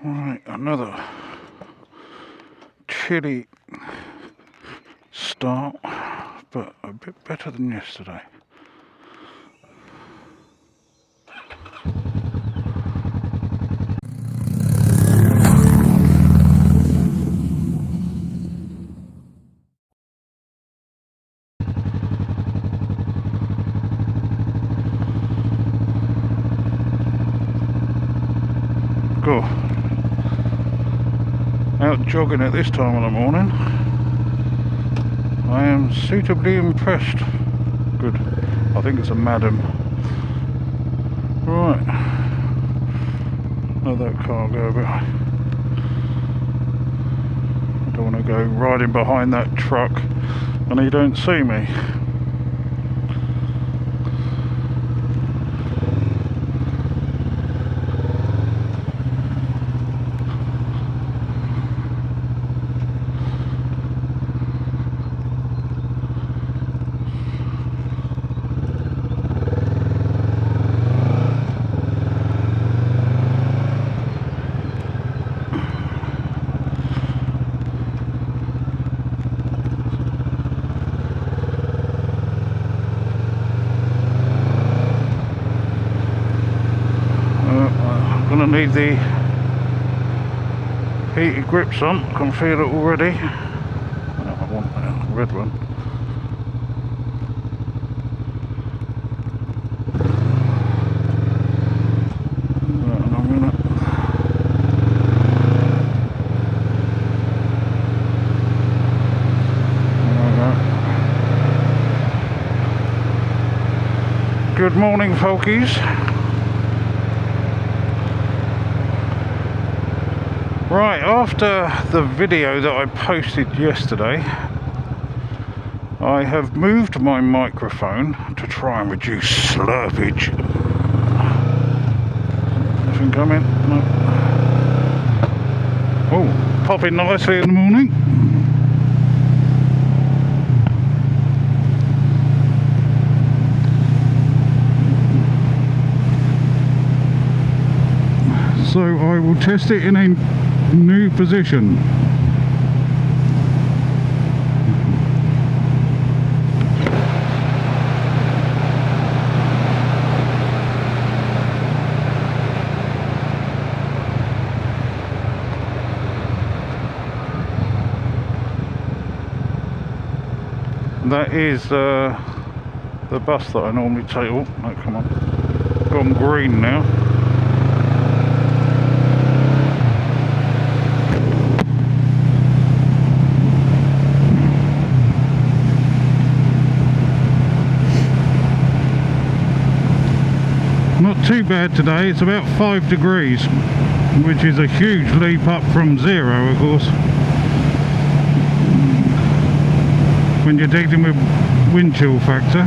Right, another chilly start, but a bit better than yesterday. Go out jogging at this time of the morning. I am suitably impressed. Good. I think it's a madam. Right. Let that car go a bit. I don't want to go riding behind that truck and he don't see me. I'm going to need the heated grips on. I can feel it already. Oh, I want that red one. And I'm going to... Good morning, folkies. Right, after the video that I posted yesterday, I have moved my microphone to try and reduce slurpage. Nothing coming? No. Oh, popping nicely in the morning. So I will test it in a new position. That is the bus that I normally take. Oh, no, come on. Gone green now. Not too bad today. It's about 5 degrees, which is a huge leap up from 0, of course, when you're dealing with wind chill factor.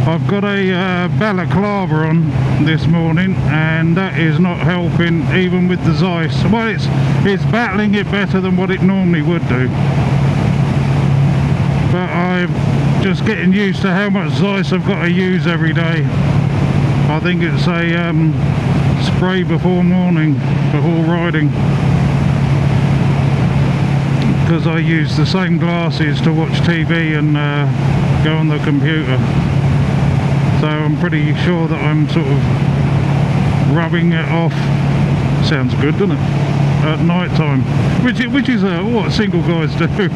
I've got a balaclava on this morning, and that is not helping even with the Zeiss. Well, it's battling it better than what it normally would do, but I'm just getting used to how much Zeiss I've got to use every day. I think it's a spray before morning, before riding, because I use the same glasses to watch TV and go on the computer. So I'm pretty sure that I'm sort of rubbing it off. Sounds good, doesn't it? At night time, which is what single guys do.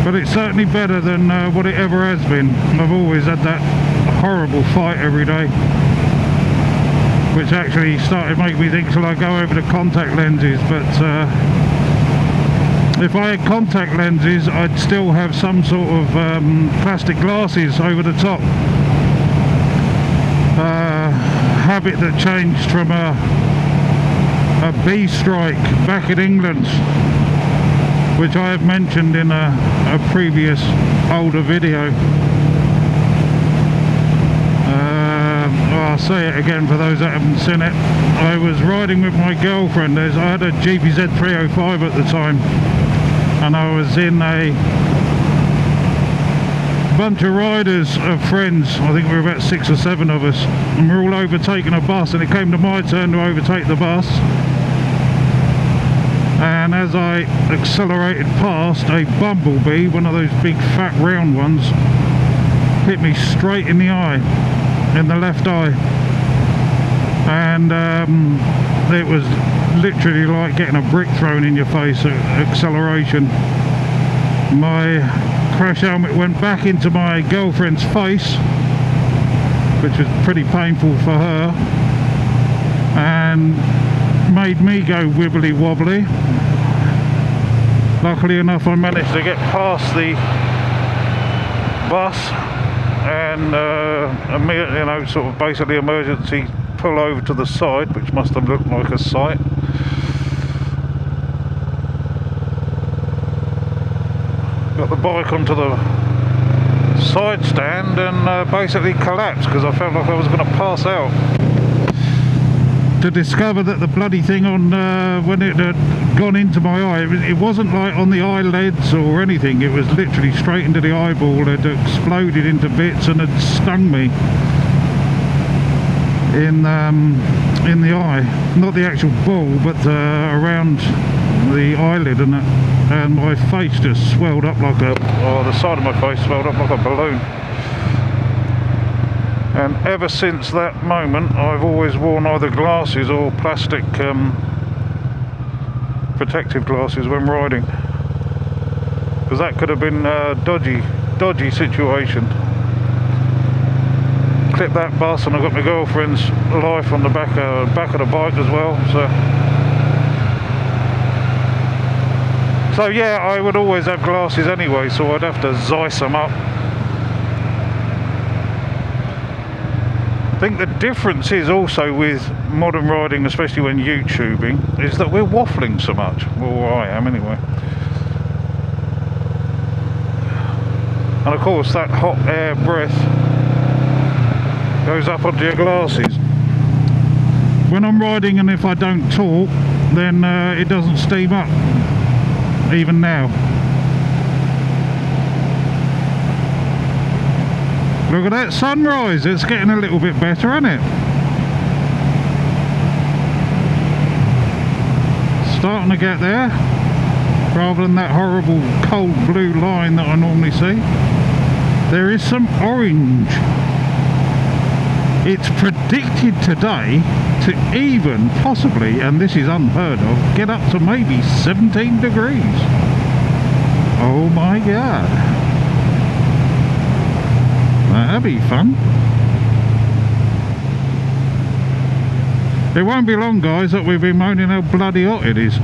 But it's certainly better than what it ever has been. I've always had that horrible fight every day, which actually started making me think, shall I go over to contact lenses? But if I had contact lenses, I'd still have some sort of plastic glasses over the top. Habit that changed from a B strike back in England, which I have mentioned in a previous older video. I'll say it again for those that haven't seen it. I was riding with my girlfriend. I had a GPZ 305 at the time, and I was in a bunch of riders of friends. I think we were about 6 or 7 of us, and we were all overtaking a bus, and it came to my turn to overtake the bus. And as I accelerated past, a bumblebee, one of those big fat round ones, hit me straight in the eye, in the left eye. And it was literally like getting a brick thrown in your face at acceleration. My crash helmet went back into my girlfriend's face, which was pretty painful for her, and made me go wibbly wobbly. Luckily enough, I managed to get past the bus and immediately, you know, sort of basically emergency pull over to the side, which must have looked like a sight. Got the bike onto the side stand and basically collapsed because I felt like I was going to pass out. To discover that the bloody thing on when it had gone into my eye, it wasn't like on the eyelids or anything, it was literally straight into the eyeball. It had exploded into bits and had stung me in the eye, not the actual ball, but around the eyelid, and my face just swelled up like a, or the side of my face swelled up like a balloon. And ever since that moment, I've always worn either glasses or plastic protective glasses when riding, because that could have been a dodgy situation. Clipped that bus, and I got my girlfriend's life on the back of the bike as well. So yeah, I would always have glasses anyway, so I'd have to Zeiss them up. I think the difference is also with modern riding, especially when YouTubing, is that we're waffling so much. Well, I am anyway. And of course that hot air breath goes up onto your glasses. When I'm riding and if I don't talk, then it doesn't steam up, even now. Look at that sunrise, it's getting a little bit better, isn't it? Starting to get there, rather than that horrible cold blue line that I normally see. There is some orange. It's predicted today to even possibly, and this is unheard of, get up to maybe 17 degrees. Oh my god. That'll be fun. It won't be long, guys, that we've been moaning how bloody hot it is.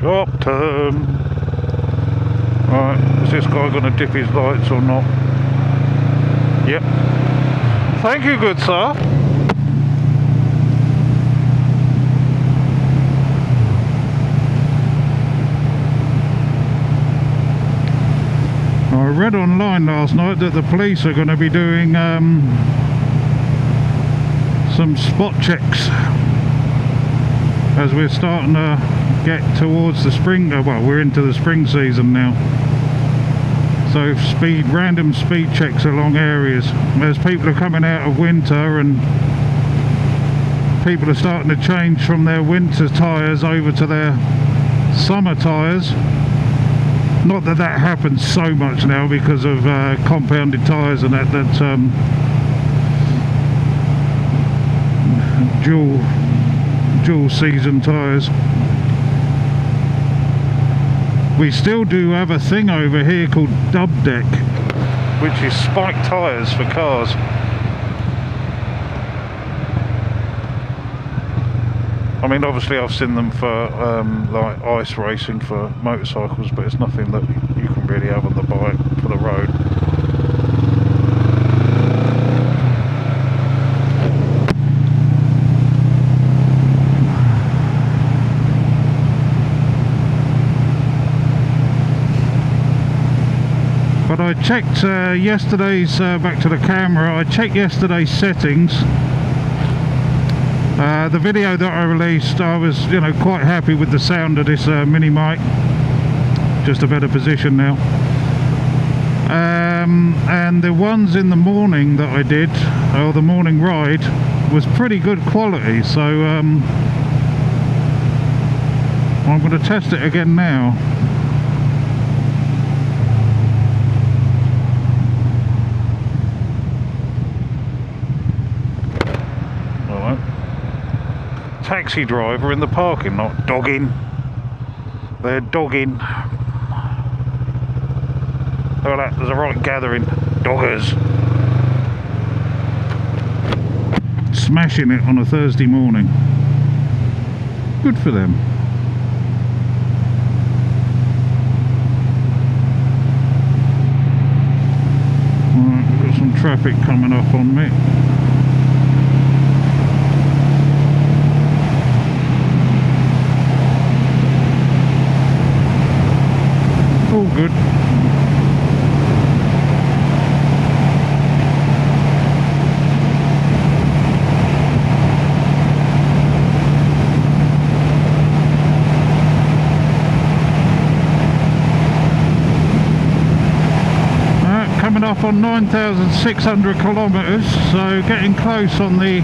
Sharp turn. Right, is this guy going to dip his lights or not? Yep. Thank you, good sir. I read online last night that the police are going to be doing some spot checks as we're starting to get towards the spring. Well, we're into the spring season now, so random speed checks along areas as people are coming out of winter and people are starting to change from their winter tyres over to their summer tyres. Not that that happens so much now because of compounded tyres and that dual season tyres. We still do have a thing over here called dub deck, which is spiked tyres for cars. I mean, obviously I've seen them for like ice racing for motorcycles, but it's nothing that you can really have on the bike for the road. But But I checked yesterday's, back to the camera, I checked yesterday's settings. The video that I released, I was, you know, quite happy with the sound of this mini mic. Just a better position now. And the ones in the morning that I did, or the morning ride, was pretty good quality. So I'm going to test it again now. Taxi driver in the parking lot, dogging. They're dogging. Look at that, there's a right gathering. Doggers. Smashing it on a Thursday morning. Good for them. Right, we've got some traffic coming up on me. All good. Coming up on 9,600 kilometres, so getting close on the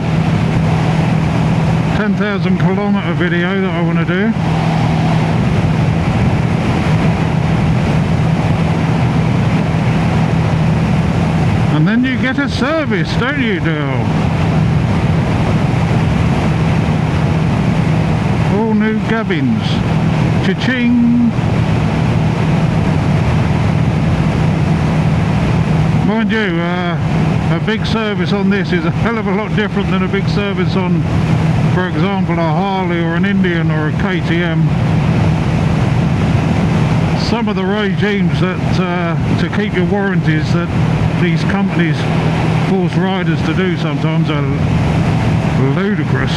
10,000 kilometre video that I want to do. And then you get a service, don't you, Dale? All new gubbins. Cha-ching! Mind you, a big service on this is a hell of a lot different than a big service on, for example, a Harley or an Indian or a KTM. Some of the regimes that to keep your warranties that these companies force riders to do sometimes are ludicrous.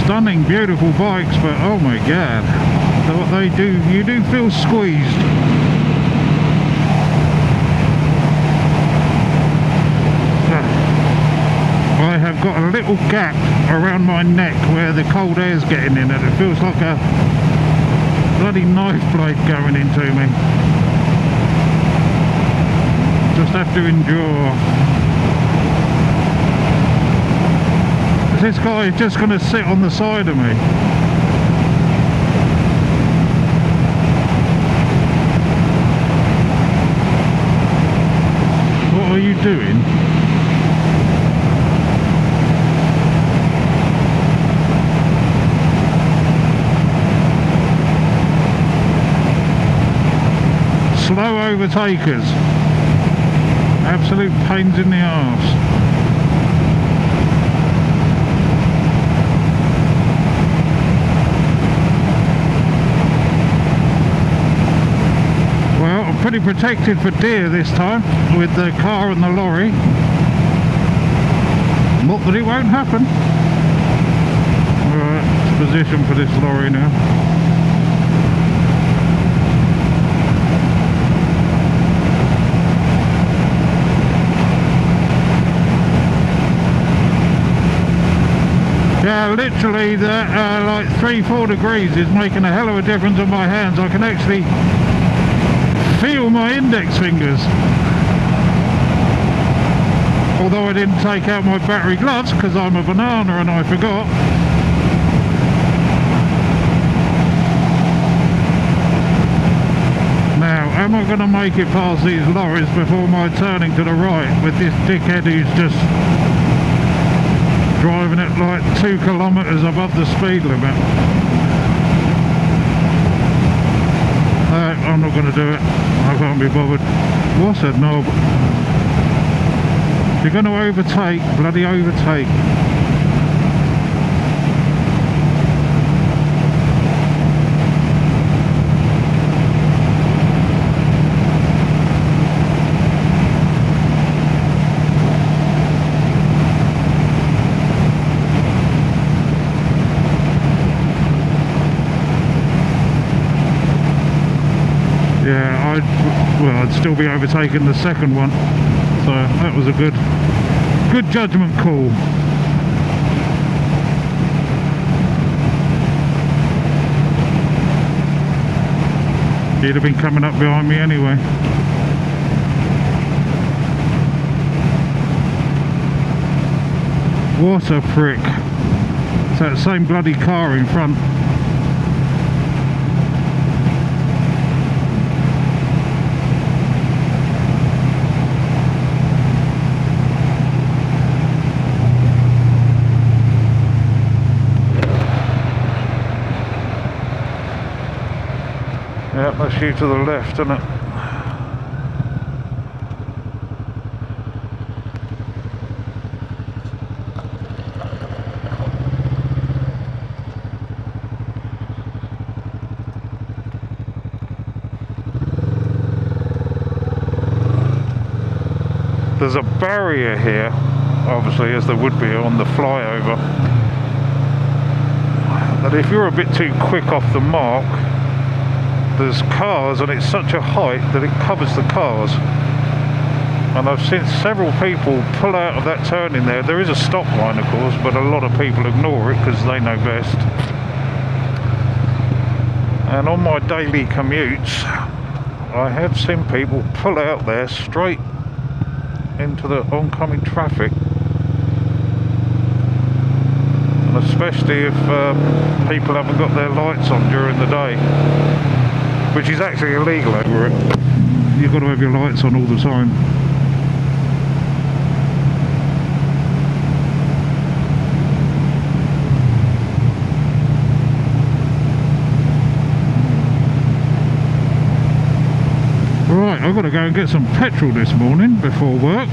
Stunning, beautiful bikes, but oh my god, what they do, you do feel squeezed. I have got a little gap around my neck where the cold air's getting in, and it feels like a bloody knife blade going into me. Just have to endure. This guy is just going to sit on the side of me. What are you doing? Slow overtakers. Absolute pains in the arse. Well, I'm pretty protected for deer this time with the car and the lorry. Not that it won't happen. Alright, it's position for this lorry now. Yeah, literally that like 3-4 degrees is making a hell of a difference on my hands. I can actually feel my index fingers. Although I didn't take out my battery gloves because I'm a banana and I forgot. Now, am I going to make it past these lorries before my turning to the right with this dickhead who's just driving it like 2 kilometres above the speed limit? I'm not going to do it. I can't be bothered. What's a knob? You're going to overtake, bloody overtake. Yeah, I'd still be overtaking the second one, so that was a good judgment call. He'd have been coming up behind me anyway. What a prick. It's that same bloody car in front. Yep, that's you to the left, isn't it? There's a barrier here, obviously, as there would be on the flyover, that if you're a bit too quick off the mark, there's cars and it's such a height that it covers the cars. And I've seen several people pull out of that turning there. There is a stop line, of course, but a lot of people ignore it because they know best. And on my daily commutes, I have seen people pull out there straight into the oncoming traffic, and especially if people haven't got their lights on during the day, which is actually illegal over it. You've got to have your lights on all the time. Right, I've got to go and get some petrol this morning before work.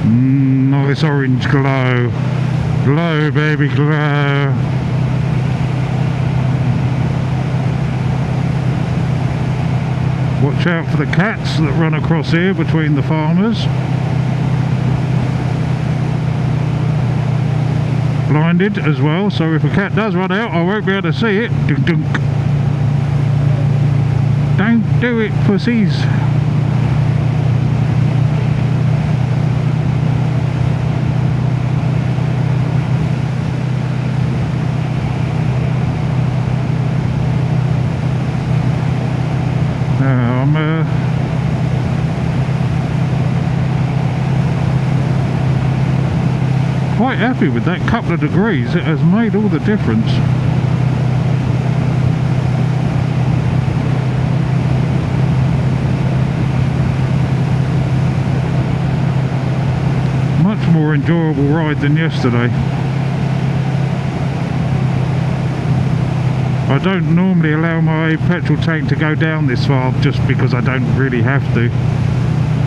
Nice orange glow. Glow, baby, glow. Watch out for the cats that run across here between the farmers. Blinded as well, so if a cat does run out, I won't be able to see it. Dunk, dunk. Don't do it, pussies. I'm quite happy with that couple of degrees. It has made all the difference. Much more enjoyable ride than yesterday. I don't normally allow my petrol tank to go down this far just because I don't really have to.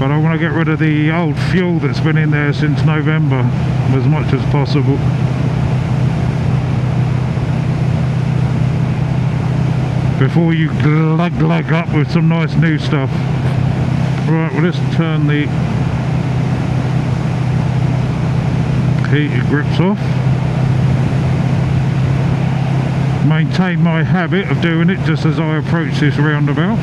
But I want to get rid of the old fuel that's been in there since November as much as possible. Before you glug up with some nice new stuff. Right, well, let's turn the heated grips off. Maintain my habit of doing it just as I approach this roundabout.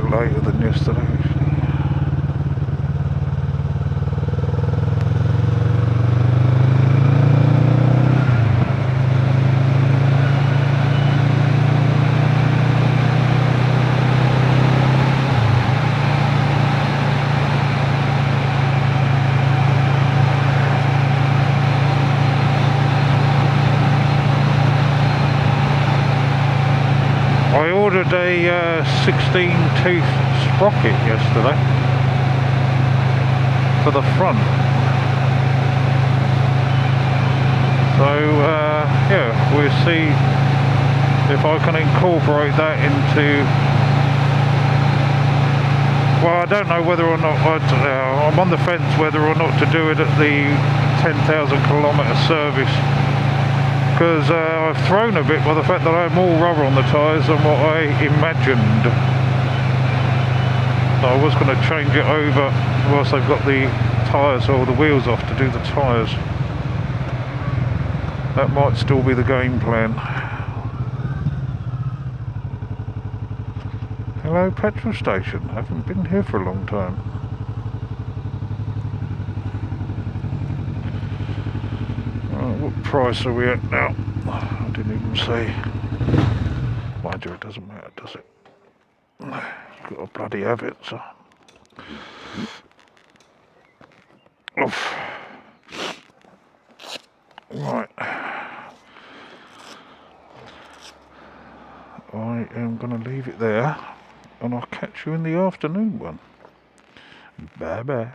Later than yesterday. I ordered a 16-tooth sprocket yesterday for the front. So yeah, we're is see if I can incorporate that into... Well, I don't know whether or not I'm on the fence whether or not to do it at the 10,000 kilometre service, because I've thrown a bit by the fact that I have more rubber on the tyres than what I imagined. So I was going to change it over whilst I've got the tyres or the wheels off to do the tyres. That might still be the game plan. Hello, petrol station. I haven't been here for a long time. Right, what price are we at now? I didn't even say. Mind you, it doesn't matter, does it? You've got to bloody have it, so. Oof. Right. I am going to leave it there, and I'll catch you in the afternoon one. Bye bye.